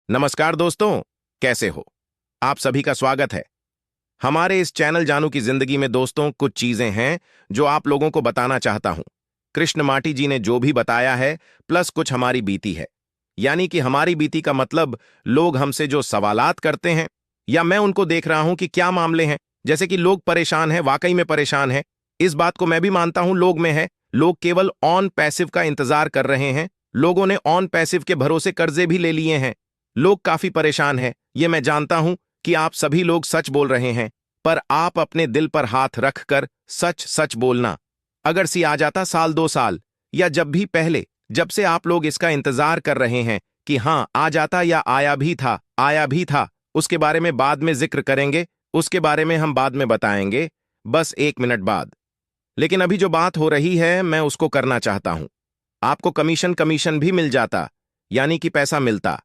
नमस्कार दोस्तों, कैसे हो? आप सभी का स्वागत है हमारे इस चैनल जानू की जिंदगी में। दोस्तों, कुछ चीजें हैं जो आप लोगों को बताना चाहता हूं। कृष्ण माटी जी ने जो भी बताया है, प्लस कुछ हमारी बीती है। यानी कि हमारी बीती का मतलब लोग हमसे जो सवालात करते हैं, या मैं उनको देख रहा हूं कि क्या मामले हैं। जैसे कि लोग परेशान हैं, वाकई में परेशान हैं। इस बात को मैं भी मानता हूं, लोग में है। लोग केवल ऑन पैसिव का इंतजार कर रहे हैं। लोगों ने ऑन पैसिव के भरोसे कर्जे भी ले लिए हैं। लोग काफी परेशान हैं, ये मैं जानता हूं कि आप सभी लोग सच बोल रहे हैं। पर आप अपने दिल पर हाथ रखकर सच सच बोलना। अगर सी आ जाता साल 2 साल, या जब भी पहले, जब से आप लोग इसका इंतजार कर रहे हैं कि हां आ जाता, या आया भी था, उसके बारे में बाद में जिक्र करेंगे। उसके बारे में हम बाद में बताएंगे, बस 1 मिनट बाद। लेकिन अभी जो बात हो रही है, मैं उसको करना चाहता हूं। आपको कमीशन कमीशन भी मिल जाता, यानी कि पैसा मिलता,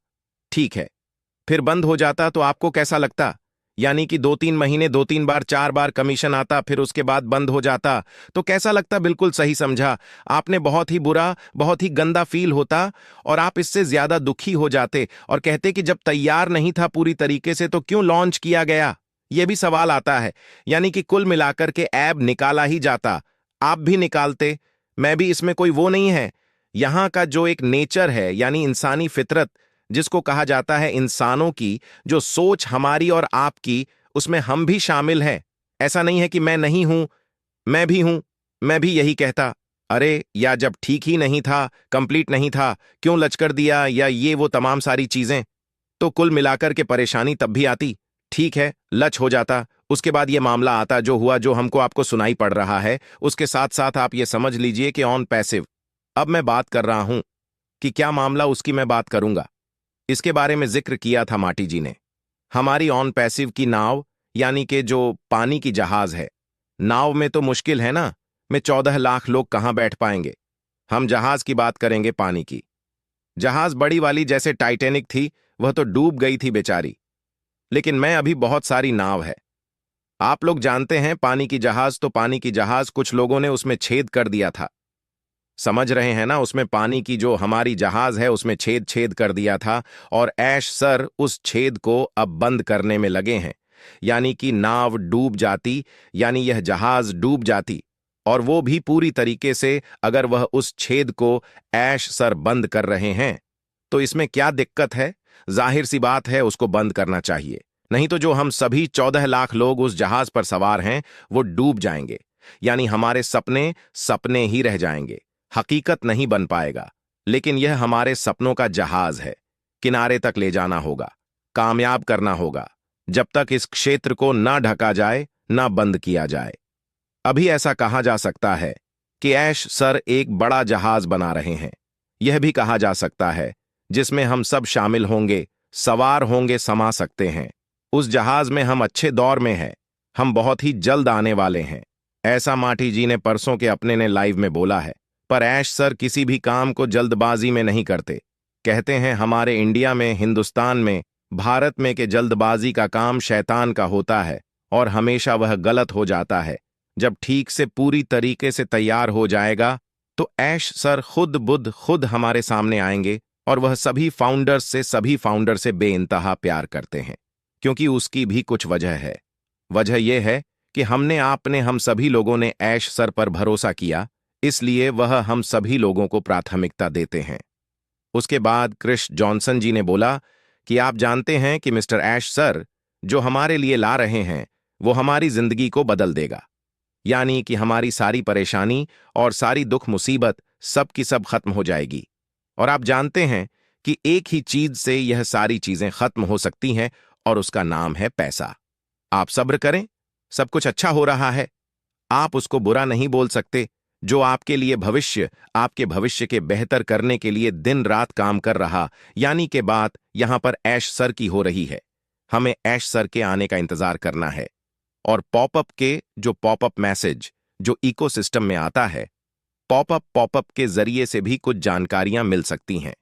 ठीक है। फिर बंद हो जाता तो आपको कैसा लगता? यानी कि 2-3 महीने 2-3 बार 4 बार कमीशन आता, फिर उसके बाद बंद हो जाता, तो कैसा लगता? बिल्कुल सही समझा आपने। बहुत ही बुरा, बहुत ही गंदा फील होता, और आप इससे ज्यादा दुखी हो जाते और कहते कि जब तैयार नहीं था पूरी तरीके से तो क्यों लॉन्च किया गया? यह भी सवाल आता है। यानी कि कुल मिलाकर के ऐब निकाला ही जाता। आप भी निकालते, मैं भी, इसमें कोई वो नहीं है। यहां का जो एक नेचर है, यानी इंसानी फितरत, जिसको कहा जाता है इंसानों की जो सोच, हमारी और आपकी, उसमें हम भी शामिल हैं। ऐसा नहीं है कि मैं नहीं हूं, मैं भी हूं। मैं भी यही कहता, अरे या जब ठीक ही नहीं था, कंप्लीट नहीं था, क्यों लचकर दिया, या ये वो तमाम सारी चीजें। तो कुल मिलाकर के परेशानी तब भी आती। ठीक है, लच हो जाता। उसके बाद ये मामला आता जो हुआ, जो हमको आपको सुनाई पड़ रहा है। उसके साथ साथ आप ये समझ लीजिए कि ऑन पैसिव। अब मैं बात कर रहा हूं कि क्या मामला, उसकी मैं बात करूंगा। इसके बारे में जिक्र किया था माटी जी ने। हमारी ऑन पैसिव की नाव, यानी कि जो पानी की जहाज है। नाव में तो मुश्किल है ना, में 14 लाख लोग कहां बैठ पाएंगे। हम जहाज की बात करेंगे, पानी की। जहाज बड़ी वाली जैसे टाइटैनिक थी, वह तो डूब गई थी बेचारी। लेकिन मैं अभी बहुत सारी नाव है। आप लोग जानते हैं, पानी की जहाज तो पानी की जहाज, कुछ लोगों ने उसमें छेद कर दिया था। समझ रहे हैं ना? उसमें पानी की जो हमारी जहाज है, उसमें छेद छेद कर दिया था, और ऐश सर उस छेद को अब बंद करने में लगे हैं। यानी कि नाव डूब जाती, यानी यह जहाज डूब जाती, और वो भी पूरी तरीके से, अगर वह उस छेद को ऐश सर बंद कर रहे हैं। तो इसमें क्या दिक्कत है? जाहिर सी बात है, उसको बंद करना चाहिए। नहीं तो जो हम सभी 14 लाख लोग उस जहाज पर सवार हैं, वो डूब जाएंगे। यानी हमारे सपने सपने ही रह जाएंगे, हकीकत नहीं बन पाएगा। लेकिन यह हमारे सपनों का जहाज है। किनारे तक ले जाना होगा, कामयाब करना होगा, जब तक इस क्षेत्र को ना ढका जाए, ना बंद किया जाए। अभी ऐसा कहा जा सकता है कि ऐश सर एक बड़ा जहाज बना रहे हैं। यह भी कहा जा सकता है जिसमें हम सब शामिल होंगे, सवार होंगे, समा सकते हैं। उस जहाज में हम अच्छे दौर में हैं। हम बहुत ही जल्द आने वाले हैं। ऐसा माटी जी ने परसों के अपने ने लाइव में बोला है। पर ऐश सर किसी भी काम को जल्दबाजी में नहीं करते। कहते हैं हमारे इंडिया में, हिंदुस्तान में, भारत में के जल्दबाजी का काम शैतान का होता है, और हमेशा वह गलत हो जाता है। जब ठीक से पूरी तरीके से तैयार हो जाएगा, तो ऐश सर खुद बुद्ध खुद हमारे सामने आएंगे, और वह सभी फाउंडर से बेइंतहा प्यार करते हैं। क्योंकि उसकी भी कुछ वजह है। वजह यह है कि हम सभी लोगों ने ऐश सर पर भरोसा किया, इसलिए वह हम सभी लोगों को प्राथमिकता देते हैं। उसके बाद क्रिश जॉनसन जी ने बोला कि आप जानते हैं कि मिस्टर ऐश सर जो हमारे लिए ला रहे हैं, वो हमारी जिंदगी को बदल देगा। यानी कि हमारी सारी परेशानी और सारी दुख मुसीबत सब की सब खत्म हो जाएगी। और आप जानते हैं कि एक ही चीज से यह सारी चीजें खत्म हो सकती हैं, और उसका नाम है पैसा। आप सब्र करें, सब कुछ अच्छा हो रहा है। आप उसको बुरा नहीं बोल सकते, जो आपके लिए भविष्य, आपके भविष्य के बेहतर करने के लिए दिन रात काम कर रहा। यानी के बात यहां पर ऐश सर की हो रही है। हमें ऐश सर के आने का इंतजार करना है। और पॉपअप मैसेज जो इकोसिस्टम में आता है, पॉपअप के जरिए से भी कुछ जानकारियां मिल सकती हैं।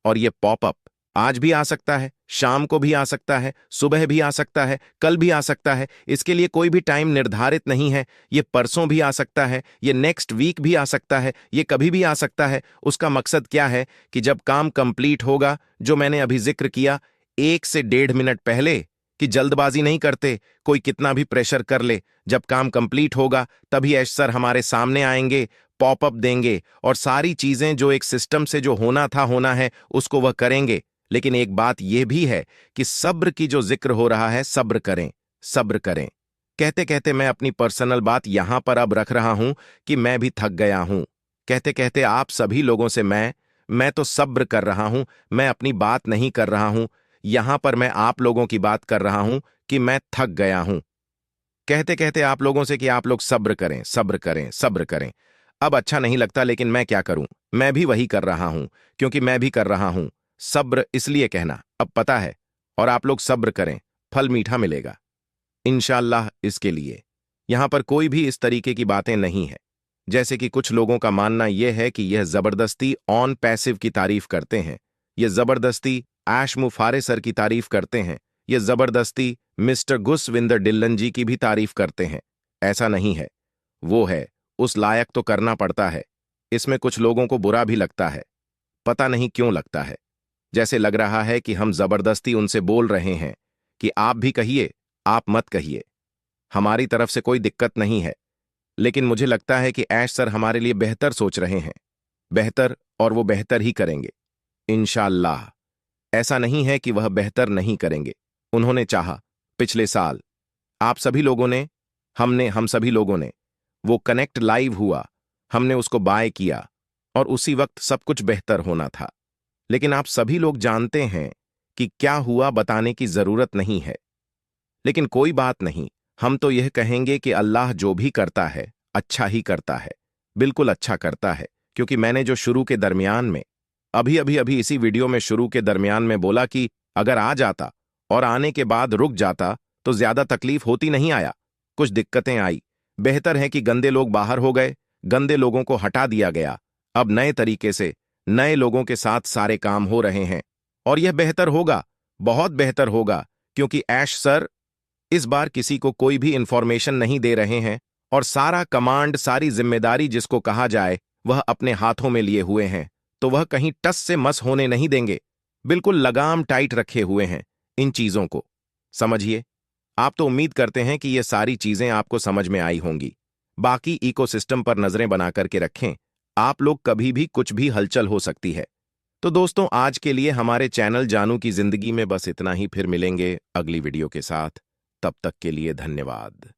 और ये पॉपअप आज भी आ सकता है, शाम को भी आ सकता है, सुबह भी आ सकता है, कल भी आ सकता है। इसके लिए कोई भी टाइम निर्धारित नहीं है। ये परसों भी आ सकता है, ये नेक्स्ट वीक भी आ सकता है, ये कभी भी आ सकता है। उसका मकसद क्या है कि जब काम कंप्लीट होगा, जो मैंने अभी जिक्र किया, 1 से 1.5 मिनट पहले, कि जल्दबाजी नहीं करते। कोई कितना भी प्रेशर कर ले, जब काम कंप्लीट होगा तभी ऐश सर हमारे सामने आएंगे, पॉपअप देंगे और सारी चीजें जो एक सिस्टम से जो होना है उसको वह करेंगे। लेकिन एक बात यह भी है कि सब्र की जो जिक्र हो रहा है, सब्र करें, सब्र करें। कहते कहते मैं अपनी पर्सनल बात यहां पर अब रख रहा हूं कि मैं भी थक गया हूं। कहते कहते आप सभी लोगों से मैं तो सब्र कर रहा हूं, मैं अपनी बात नहीं कर रहा हूं। यहां पर मैं आप लोगों की बात कर रहा हूं कि मैं थक गया हूं। कहते कहते आप लोगों से कि आप लोग सब्र करें, सब्र करें, सब्र करें। अब अच्छा नहीं लगता, लेकिन मैं क्या करूं, मैं भी वही कर रहा हूं, क्योंकि मैं भी कर रहा हूं। सब्र इसलिए कहना अब पता है, और आप लोग सब्र करें, फल मीठा मिलेगा इंशाअल्लाह। इसके लिए यहां पर कोई भी इस तरीके की बातें नहीं है। जैसे कि कुछ लोगों का मानना यह है कि यह जबरदस्ती ऑन पैसिव की तारीफ करते हैं, यह जबरदस्ती ऐश मुफारे सर की तारीफ करते हैं, यह जबरदस्ती मिस्टर गुसविंदर डिल्लन जी की भी तारीफ करते हैं। ऐसा नहीं है, वो है उस लायक तो करना पड़ता है। इसमें कुछ लोगों को बुरा भी लगता है, पता नहीं क्यों लगता है। जैसे लग रहा है कि हम जबरदस्ती उनसे बोल रहे हैं कि आप भी कहिए, आप मत कहिए, हमारी तरफ से कोई दिक्कत नहीं है। लेकिन मुझे लगता है कि ऐश सर हमारे लिए बेहतर सोच रहे हैं, बेहतर, और वो बेहतर ही करेंगे इंशाअल्लाह। ऐसा नहीं है कि वह बेहतर नहीं करेंगे। उन्होंने चाहा, पिछले साल आप सभी लोगों ने, हम सभी लोगों ने, वो कनेक्ट लाइव हुआ, हमने उसको बाय किया और उसी वक्त सब कुछ बेहतर होना था। लेकिन आप सभी लोग जानते हैं कि क्या हुआ, बताने की जरूरत नहीं है। लेकिन कोई बात नहीं, हम तो यह कहेंगे कि अल्लाह जो भी करता है अच्छा ही करता है, बिल्कुल अच्छा करता है। क्योंकि मैंने जो शुरू के दरमियान में, अभी इसी वीडियो में शुरू के दरमियान में बोला कि अगर आ जाता और आने के बाद रुक जाता तो ज्यादा तकलीफ होती, नहीं आया, कुछ दिक्कतें आई। बेहतर है कि गंदे लोग बाहर हो गए, गंदे लोगों को हटा दिया गया। अब नए तरीके से नए लोगों के साथ सारे काम हो रहे हैं और यह बेहतर होगा, बहुत बेहतर होगा। क्योंकि ऐश सर इस बार किसी को कोई भी इंफॉर्मेशन नहीं दे रहे हैं और सारा कमांड, सारी जिम्मेदारी जिसको कहा जाए, वह अपने हाथों में लिए हुए हैं। तो वह कहीं टस से मस होने नहीं देंगे, बिल्कुल लगाम टाइट रखे हुए हैं इन चीजों को, समझिए। आप तो उम्मीद करते हैं कि ये सारी चीजें आपको समझ में आई होंगी। बाकी इकोसिस्टम पर नजरें बना करके रखें, आप लोग कभी भी कुछ भी हलचल हो सकती है। तो दोस्तों, आज के लिए हमारे चैनल जानू की जिंदगी में बस इतना ही। फिर मिलेंगे अगली वीडियो के साथ, तब तक के लिए धन्यवाद।